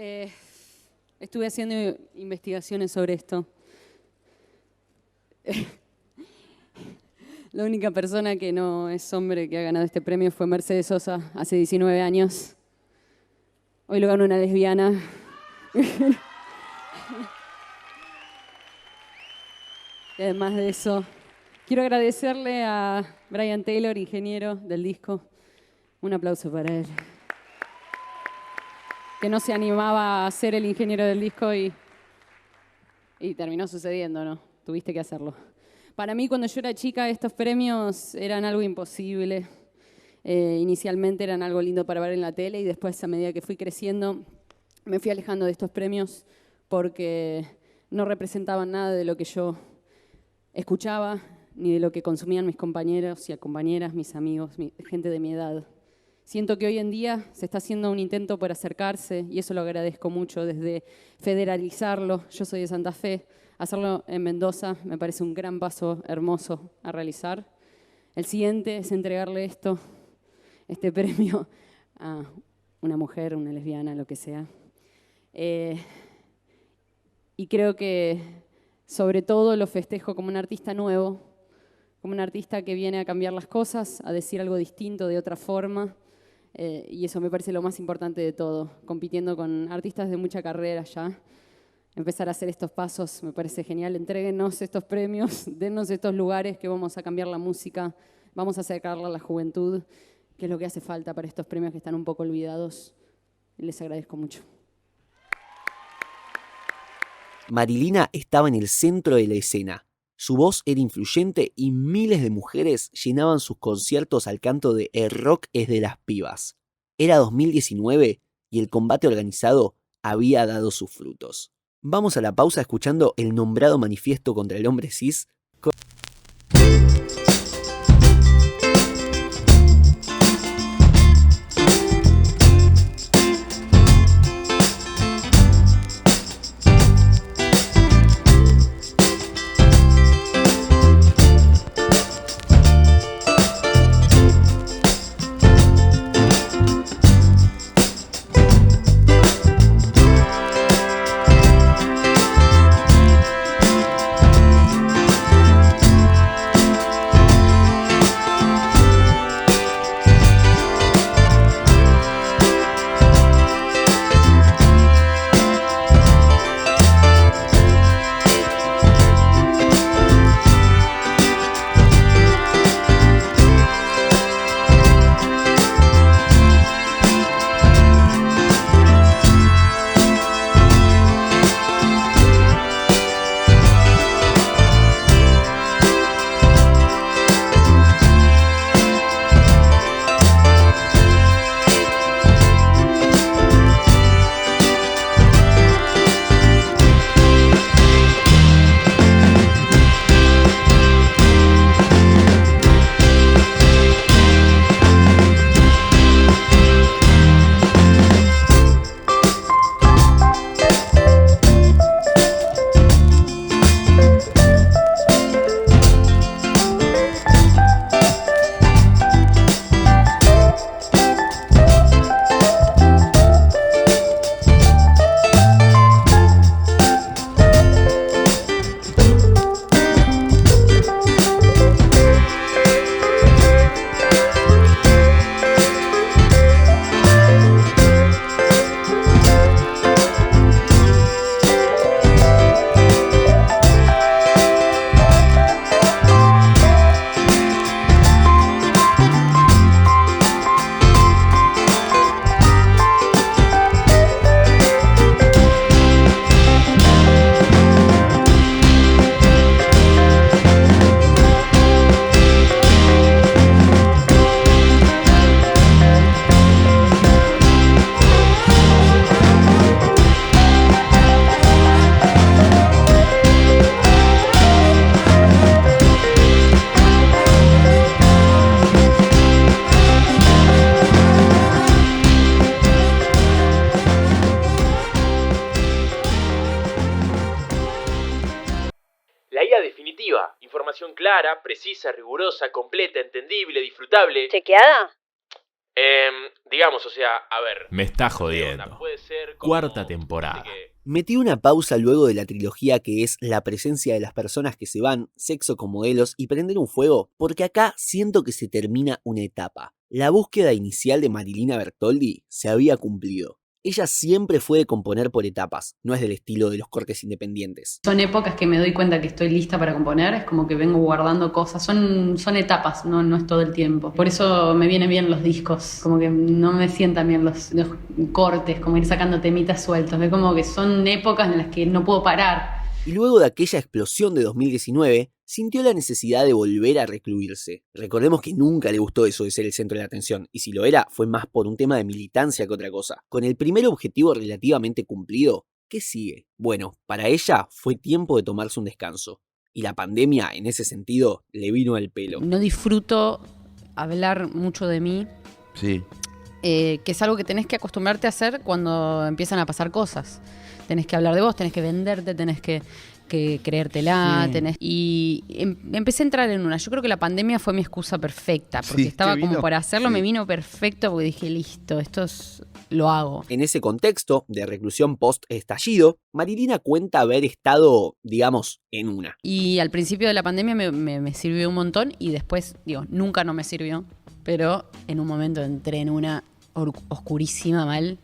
Estuve haciendo investigaciones sobre esto. La única persona que no es hombre que ha ganado este premio fue Mercedes Sosa hace 19 años. Hoy lo ganó una lesbiana. Y además de eso, quiero agradecerle a Brian Taylor, ingeniero del disco. Un aplauso para él. Que no se animaba a ser el ingeniero del disco y terminó sucediendo, ¿no? Tuviste que hacerlo. Para mí, cuando yo era chica, estos premios eran algo imposible. Inicialmente eran algo lindo para ver en la tele y después, a medida que fui creciendo, me fui alejando de estos premios porque no representaban nada de lo que yo escuchaba ni de lo que consumían mis compañeros y compañeras, mis amigos, gente de mi edad. Siento que hoy en día se está haciendo un intento por acercarse y eso lo agradezco mucho, desde federalizarlo. Yo soy de Santa Fe. Hacerlo en Mendoza me parece un gran paso hermoso a realizar. El siguiente es entregarle este premio a una mujer, una lesbiana, lo que sea. Y creo que sobre todo lo festejo como un artista nuevo, como un artista que viene a cambiar las cosas, a decir algo distinto de otra forma. Y eso me parece lo más importante de todo, compitiendo con artistas de mucha carrera ya. Empezar a hacer estos pasos me parece genial. Entréguenos estos premios, dennos estos lugares que vamos a cambiar la música, vamos a acercarla a la juventud, que es lo que hace falta para estos premios que están un poco olvidados. Les agradezco mucho. Marilina estaba en el centro de la escena. Su voz era influyente y miles de mujeres llenaban sus conciertos al canto de El rock es de las pibas. Era 2019 y el combate organizado había dado sus frutos. Vamos a la pausa escuchando el nombrado manifiesto contra el hombre cis. definitiva. Información clara, precisa, rigurosa, completa, entendible, disfrutable. ¿Chequeada? Digamos, o sea, a ver. Me está jodiendo. Puede ser como, cuarta temporada. Metí una pausa luego de la trilogía que es La presencia de las personas que se van, Sexo con modelos y Prender un fuego, porque acá siento que se termina una etapa. La búsqueda inicial de Marilina Bertoldi se había cumplido. Ella siempre fue de componer por etapas, no es del estilo de los cortes independientes. Son épocas que me doy cuenta que estoy lista para componer, es como que vengo guardando cosas, son etapas, no es todo el tiempo. Por eso me vienen bien los discos, como que no me sientan bien los cortes, como ir sacando temitas sueltos, es como que son épocas en las que no puedo parar. Y luego de aquella explosión de 2019, sintió la necesidad de volver a recluirse. Recordemos que nunca le gustó eso de ser el centro de la atención, y si lo era, fue más por un tema de militancia que otra cosa. Con el primer objetivo relativamente cumplido, ¿qué sigue? Bueno, para ella fue tiempo de tomarse un descanso. Y la pandemia, en ese sentido, le vino al pelo. No disfruto hablar mucho de mí. Sí. Que es algo que tenés que acostumbrarte a hacer cuando empiezan a pasar cosas. Tenés que hablar de vos, tenés que venderte, tenés que creértela, sí. Y empecé a entrar en una. Yo creo que la pandemia fue mi excusa perfecta, porque estaba como para hacerlo, sí. Me vino perfecto porque dije, listo, lo hago. En ese contexto de reclusión post-estallido, Marilina cuenta haber estado, digamos, en una. Y al principio de la pandemia me sirvió un montón y después, nunca no me sirvió, pero en un momento entré en una oscurísima mal.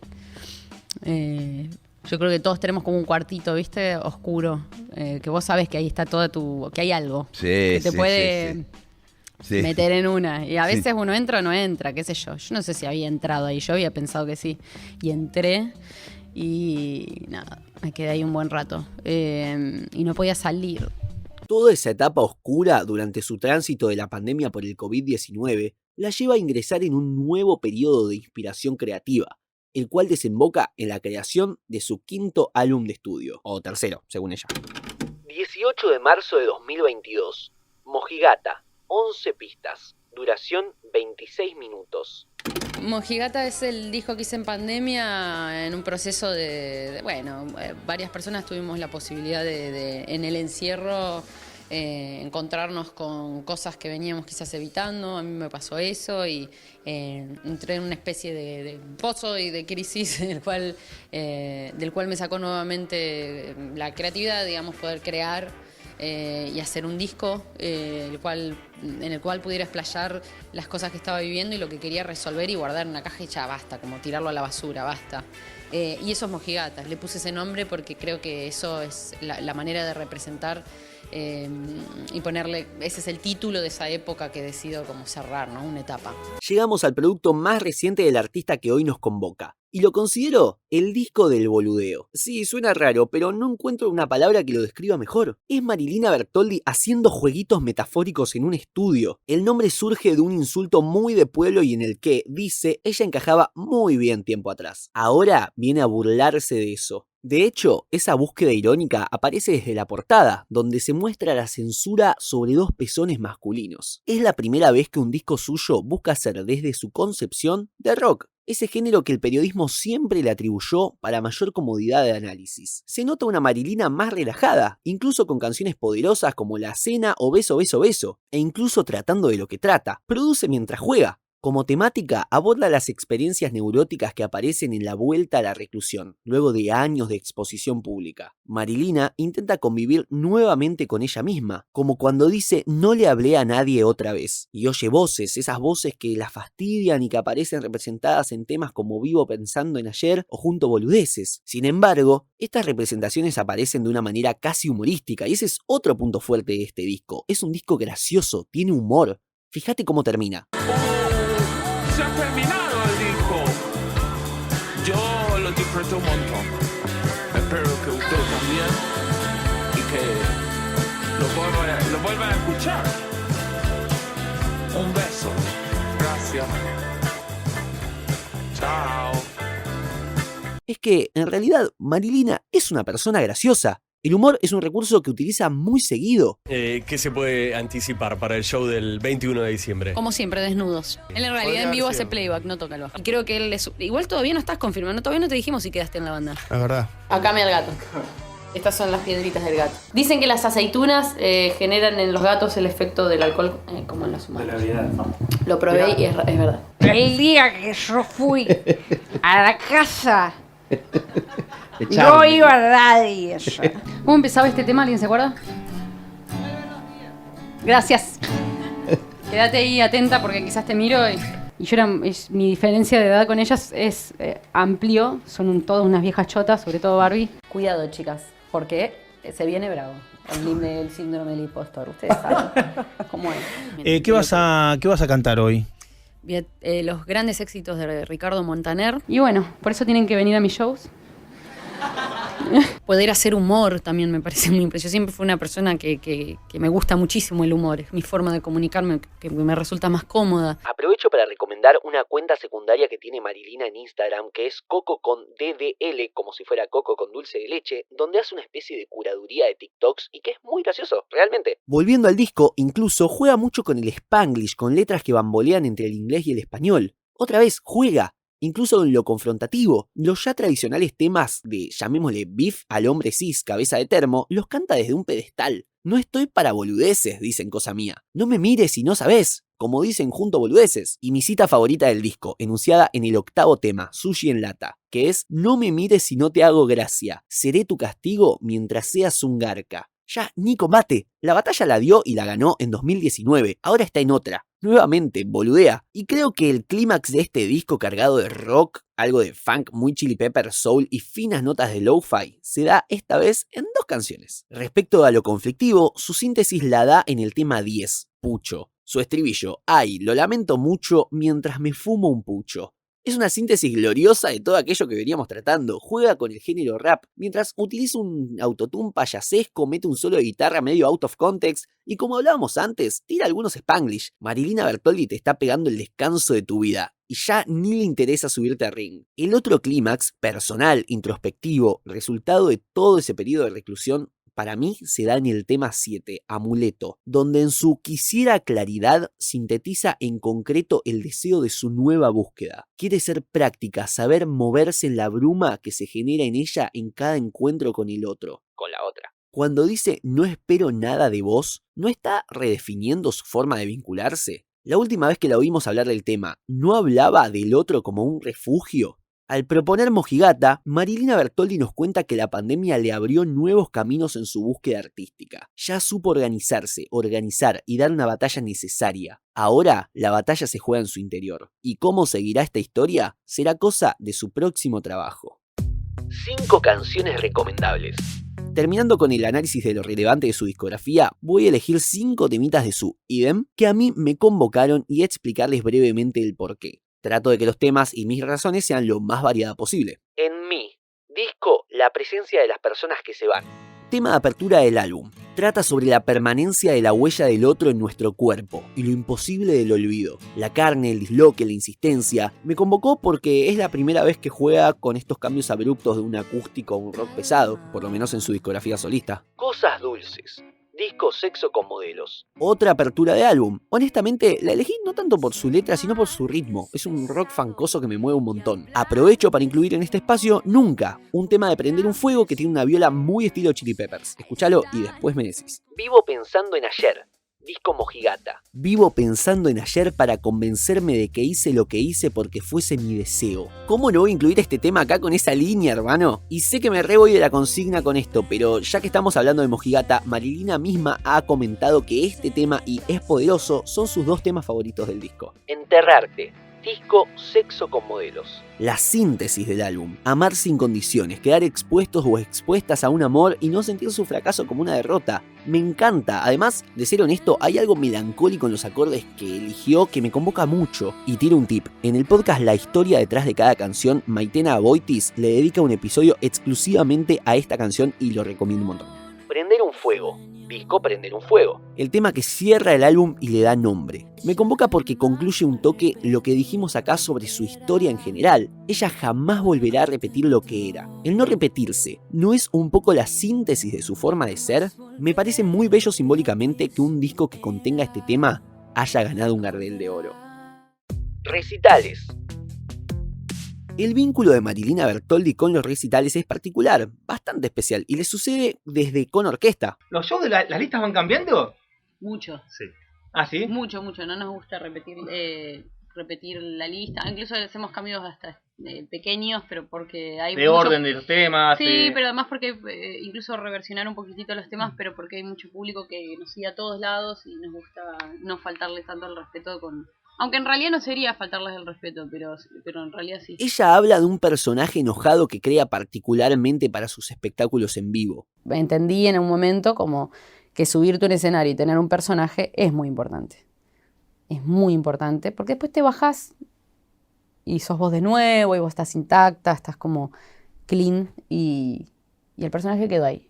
Yo creo que todos tenemos como un cuartito, ¿viste? Oscuro. Que vos sabés que ahí está que hay algo. Sí, que te sí, puede sí. meter en una. Y a veces uno entra o no entra, qué sé yo. Yo no sé si había entrado ahí. Yo había pensado que sí. Y entré y nada, me quedé ahí un buen rato. Y no podía salir. Toda esa etapa oscura durante su tránsito de la pandemia por el COVID-19 la lleva a ingresar en un nuevo periodo de inspiración creativa, el cual desemboca en la creación de su quinto álbum de estudio, o tercero, según ella. 18 de marzo de 2022. Mojigata, 11 pistas, duración 26 minutos. Mojigata es el disco que hice en pandemia en un proceso varias personas tuvimos la posibilidad de en el encierro encontrarnos con cosas que veníamos quizás evitando. A mí me pasó eso y entré en una especie de pozo y de crisis del cual me sacó nuevamente la creatividad, digamos, poder crear y hacer un disco en el cual pudiera explayar las cosas que estaba viviendo y lo que quería resolver y guardar en una caja y ya basta, como tirarlo a la basura, basta. Y eso es Mojigata, le puse ese nombre porque creo que eso es la manera de representar y ponerle, ese es el título de esa época que decido como cerrar, ¿no? Una etapa. Llegamos al producto más reciente del artista que hoy nos convoca, y lo considero el disco del boludeo. Sí, suena raro, pero no encuentro una palabra que lo describa mejor. Es Marilina Bertoldi haciendo jueguitos metafóricos en un estudio. El nombre surge de un insulto muy de pueblo y en el que, dice, ella encajaba muy bien tiempo atrás. Ahora viene a burlarse de eso. De hecho, esa búsqueda irónica aparece desde la portada, donde se muestra la censura sobre dos pezones masculinos. Es la primera vez que un disco suyo busca hacer desde su concepción de rock, ese género que el periodismo siempre le atribuyó para mayor comodidad de análisis. Se nota una Marilina más relajada, incluso con canciones poderosas como La Cena o Beso, Beso, Beso, e incluso tratando de lo que trata. Produce mientras juega. Como temática, aborda las experiencias neuróticas que aparecen en la vuelta a la reclusión, luego de años de exposición pública. Marilina intenta convivir nuevamente con ella misma, como cuando dice no le hablé a nadie otra vez, y oye voces, esas voces que la fastidian y que aparecen representadas en temas como Vivo pensando en ayer o Junto boludeces. Sin embargo, estas representaciones aparecen de una manera casi humorística, y ese es otro punto fuerte de este disco. Es un disco gracioso, tiene humor. Fíjate cómo termina. Se ha terminado el disco. Yo lo disfruté un montón. Espero que usted también y que lo vuelvan a escuchar. Un beso. Gracias. Chao. Es que, en realidad, Marilina es una persona graciosa. El humor es un recurso que utiliza muy seguido. ¿Qué se puede anticipar para el show del 21 de diciembre? Como siempre, desnudos. Él en realidad en vivo hace playback, no toca el bajo. Y creo que él igual todavía no estás confirmando, todavía no te dijimos si quedaste en la banda. Es verdad. Acá me al gato. Estas son las piedritas del gato. Dicen que las aceitunas generan en los gatos el efecto del alcohol como en los humanos. De la vida. Lo probé y es verdad. El día que yo fui a la casa, no iba nadie. ¿Cómo empezaba este tema? ¿Alguien se acuerda? Gracias. Quédate ahí atenta porque quizás te miro y yo mi diferencia de edad con ellas es amplio. Son todas unas viejas chotas, sobre todo Barbie. Cuidado, chicas, porque se viene bravo. El síndrome del impostor, ustedes saben cómo es. ¿Qué vas a cantar hoy? Los grandes éxitos de Ricardo Montaner. Y bueno, por eso tienen que venir a mis shows. Poder hacer humor también me parece muy impresionante. Yo siempre fui una persona que me gusta muchísimo el humor. Es mi forma de comunicarme que me resulta más cómoda. Aprovecho para recomendar una cuenta secundaria que tiene Marilina en Instagram, que es Coco con DDL, como si fuera Coco con dulce de leche, donde hace una especie de curaduría de TikToks y que es muy gracioso, realmente. Volviendo al disco, incluso juega mucho con el Spanglish, con letras que bambolean entre el inglés y el español. Otra vez, juega. Incluso en lo confrontativo, los ya tradicionales temas de, llamémosle, beef al hombre cis, cabeza de termo, los canta desde un pedestal. No estoy para boludeces, dicen cosa mía. No me mires si no sabés, como dicen junto boludeces. Y mi cita favorita del disco, enunciada en el 8º tema, Sushi en lata, que es: no me mires si no te hago gracia, seré tu castigo mientras seas un garca. Ya, ni combate. La batalla la dio y la ganó en 2019, ahora está en otra. Nuevamente, boludea. Y creo que el clímax de este disco cargado de rock, algo de funk muy Chili Pepper, soul y finas notas de lo-fi, se da esta vez en 2 canciones. Respecto a lo conflictivo, su síntesis la da en el tema 10, Pucho. Su estribillo: ay, lo lamento mucho mientras me fumo un pucho. Es una síntesis gloriosa de todo aquello que veníamos tratando. Juega con el género rap, mientras utiliza un autotune payasesco, mete un solo de guitarra medio out of context, y como hablábamos antes, tira algunos Spanglish. Marilina Bertoldi te está pegando el descanso de tu vida, y ya ni le interesa subirte al ring. El otro clímax, personal, introspectivo, resultado de todo ese periodo de reclusión, para mí se da en el tema 7, Amuleto, donde en su quisiera claridad sintetiza en concreto el deseo de su nueva búsqueda. Quiere ser práctica, saber moverse en la bruma que se genera en ella en cada encuentro con el otro, con la otra. Cuando dice no espero nada de vos, ¿no está redefiniendo su forma de vincularse? La última vez que la oímos hablar del tema, ¿no hablaba del otro como un refugio? Al proponer Mojigata, Marilina Bertoldi nos cuenta que la pandemia le abrió nuevos caminos en su búsqueda artística. Ya supo organizarse, organizar y dar una batalla necesaria. Ahora, la batalla se juega en su interior. ¿Y cómo seguirá esta historia? Será cosa de su próximo trabajo. 5 canciones recomendables. Terminando con el análisis de lo relevante de su discografía, voy a elegir 5 temitas de su idem que a mí me convocaron y explicarles brevemente el porqué. Trato de que los temas y mis razones sean lo más variada posible. En mi disco, la presencia de las personas que se van. Tema de apertura del álbum. Trata sobre la permanencia de la huella del otro en nuestro cuerpo y lo imposible del olvido. La carne, el disloque, la insistencia. Me convocó porque es la primera vez que juega con estos cambios abruptos de un acústico a un rock pesado, por lo menos en su discografía solista. Cosas dulces. Disco Sexo con Modelos. Otra apertura de álbum. Honestamente, la elegí no tanto por su letra, sino por su ritmo. Es un rock fancoso que me mueve un montón. Aprovecho para incluir en este espacio Nunca, un tema de prender un fuego que tiene una viola muy estilo Chili Peppers. Escúchalo y después me decís. Vivo pensando en ayer. Disco Mojigata. Vivo pensando en ayer para convencerme de que hice lo que hice porque fuese mi deseo. ¿Cómo no voy a incluir este tema acá con esa línea, hermano? Y sé que me re voy de la consigna con esto, pero ya que estamos hablando de Mojigata, Marilina misma ha comentado que este tema y Es Poderoso son sus 2 temas favoritos del disco. Enterrarte. Disco Sexo con Modelos. La síntesis del álbum. Amar sin condiciones, quedar expuestos o expuestas a un amor y no sentir su fracaso como una derrota. Me encanta. Además, de ser honesto, hay algo melancólico en los acordes que eligió que me convoca mucho. Y tiro un tip. En el podcast La historia detrás de cada canción, Maitena Aboitis le dedica un episodio exclusivamente a esta canción y lo recomiendo un montón. Prender un fuego. Disco Prender un Fuego. El tema que cierra el álbum y le da nombre. Me convoca porque concluye un toque lo que dijimos acá sobre su historia en general. Ella jamás volverá a repetir lo que era. El no repetirse, ¿no es un poco la síntesis de su forma de ser? Me parece muy bello simbólicamente que un disco que contenga este tema haya ganado un Gardel de Oro. Recitales. El vínculo de Marilina Bertoldi con los recitales es particular, bastante especial, y le sucede desde con orquesta. ¿Los shows de las listas van cambiando? Mucho. Sí. ¿Ah, sí? Mucho. No nos gusta repetir la lista. Incluso hacemos cambios hasta pequeños, pero porque hay de orden de los temas. Sí, pero además porque incluso reversionar un poquitito los temas, pero porque hay mucho público que nos sigue a todos lados y nos gusta no faltarle tanto el respeto con... Aunque en realidad no sería faltarles el respeto, pero en realidad sí. Ella habla de un personaje enojado que crea particularmente para sus espectáculos en vivo. Entendí en un momento como que subirte a un escenario y tener un personaje es muy importante. Es muy importante porque después te bajás y sos vos de nuevo y vos estás intacta, estás como clean y el personaje quedó ahí.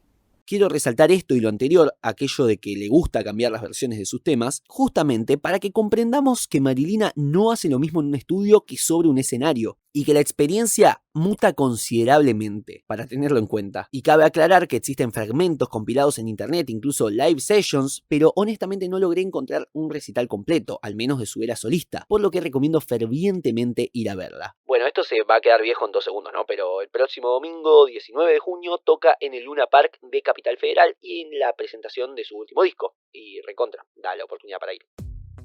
Quiero resaltar esto y lo anterior, aquello de que le gusta cambiar las versiones de sus temas, justamente para que comprendamos que Marilina no hace lo mismo en un estudio que sobre un escenario, y que la experiencia muta considerablemente, para tenerlo en cuenta. Y cabe aclarar que existen fragmentos compilados en internet, incluso live sessions, pero honestamente no logré encontrar un recital completo, al menos de su era solista, por lo que recomiendo fervientemente ir a verla. Bueno, esto se va a quedar viejo en 2 segundos, ¿no? Pero el próximo domingo, 19 de junio, toca en el Luna Park de Capital Federal y en la presentación de su último disco. Y recontra, da la oportunidad para ir.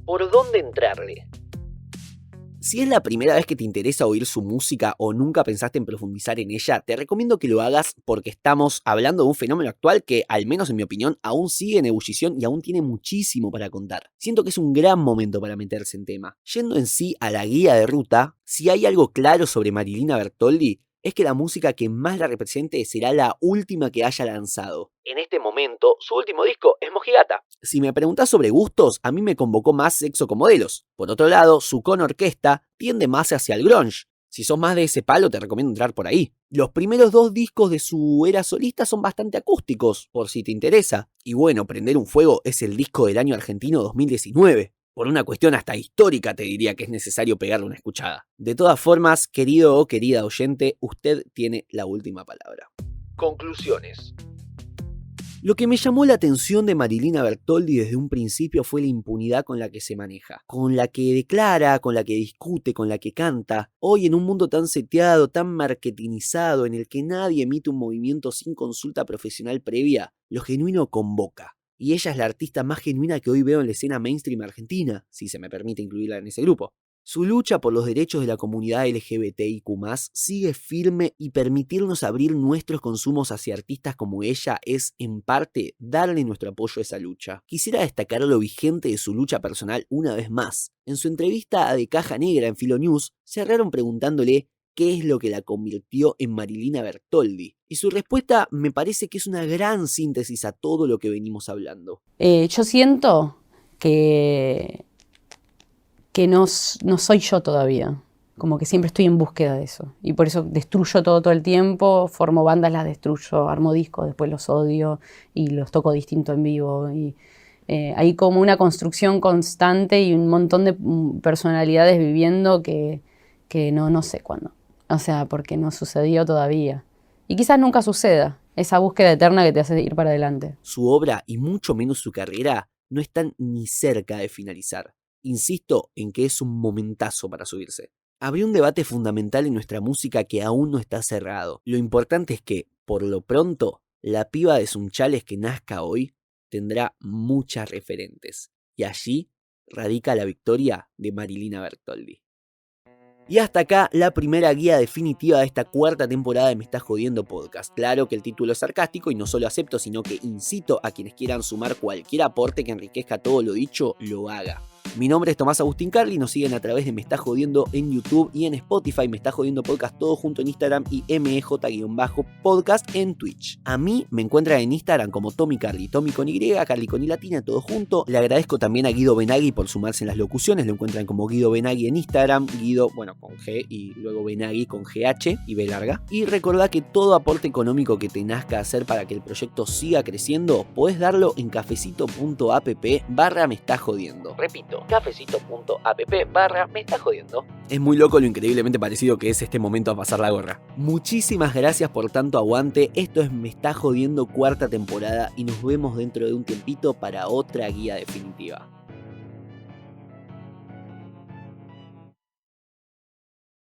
¿Por dónde entrarle? Si es la primera vez que te interesa oír su música o nunca pensaste en profundizar en ella, te recomiendo que lo hagas porque estamos hablando de un fenómeno actual que, al menos en mi opinión, aún sigue en ebullición y aún tiene muchísimo para contar. Siento que es un gran momento para meterse en tema. Yendo en sí a la guía de ruta, si hay algo claro sobre Marilina Bertoldi, es que la música que más la represente será la última que haya lanzado. En este momento, su último disco es Mojigata. Si me preguntás sobre gustos, a mí me convocó más Sexo con Modelos. Por otro lado, su con orquesta tiende más hacia el grunge. Si sos más de ese palo, te recomiendo entrar por ahí. Los primeros 2 discos de su era solista son bastante acústicos, por si te interesa. Y bueno, Prender un Fuego es el disco del año argentino 2019. Por una cuestión hasta histórica te diría que es necesario pegarle una escuchada. De todas formas, querido o querida oyente, usted tiene la última palabra. Conclusiones. Lo que me llamó la atención de Marilina Bertoldi desde un principio fue la impunidad con la que se maneja, con la que declara, con la que discute, con la que canta. Hoy en un mundo tan seteado, tan marketingizado, en el que nadie emite un movimiento sin consulta profesional previa, lo genuino convoca. Y ella es la artista más genuina que hoy veo en la escena mainstream argentina, si se me permite incluirla en ese grupo. Su lucha por los derechos de la comunidad LGBTIQ+, sigue firme y permitirnos abrir nuestros consumos hacia artistas como ella es, en parte, darle nuestro apoyo a esa lucha. Quisiera destacar lo vigente de su lucha personal una vez más. En su entrevista de Caja Negra en Filonews, cerraron preguntándole qué es lo que la convirtió en Marilina Bertoldi. Y su respuesta me parece que es una gran síntesis a todo lo que venimos hablando. Yo siento que no soy yo todavía. Como que siempre estoy en búsqueda de eso. Y por eso destruyo todo el tiempo, formo bandas, las destruyo, armo discos, después los odio y los toco distinto en vivo. Y hay como una construcción constante y un montón de personalidades viviendo que no sé cuándo. O sea, porque no sucedió todavía. Y quizás nunca suceda. Esa búsqueda eterna que te hace ir para adelante. Su obra, y mucho menos su carrera, no están ni cerca de finalizar. Insisto en que es un momentazo para subirse. Habría un debate fundamental en nuestra música que aún no está cerrado. Lo importante es que, por lo pronto, la piba de Sunchales que nazca hoy tendrá muchas referentes. Y allí radica la victoria de Marilina Bertoldi. Y hasta acá la primera guía definitiva de esta 4ª temporada de Me Estás Jodiendo Podcast. Claro que el título es sarcástico y no solo acepto, sino que incito a quienes quieran sumar cualquier aporte que enriquezca todo lo dicho, lo haga. Mi nombre es Tomás Agustín Carli, nos siguen a través de Me Está Jodiendo en YouTube y en Spotify, Me Está Jodiendo Podcast todo junto en Instagram y MJ-podcast en Twitch. A mí me encuentran en Instagram como Tommy Carli, Tommy con Y, Carli con I latina, todo junto. Le agradezco también a Guido Benaghi por sumarse en las locuciones, lo encuentran como Guido Benaghi en Instagram, Guido, bueno, con G y luego Benaghi con GH y B larga. Y recordá que todo aporte económico que te nazca hacer para que el proyecto siga creciendo, podés darlo en cafecito.app/Me Está Jodiendo. Repito, cafecito.app/Me Está Jodiendo. Es muy loco lo increíblemente parecido que es este momento a pasar la gorra. Muchísimas gracias por tanto aguante. Esto es Me Está Jodiendo 4ª temporada y nos vemos dentro de un tiempito para otra guía definitiva.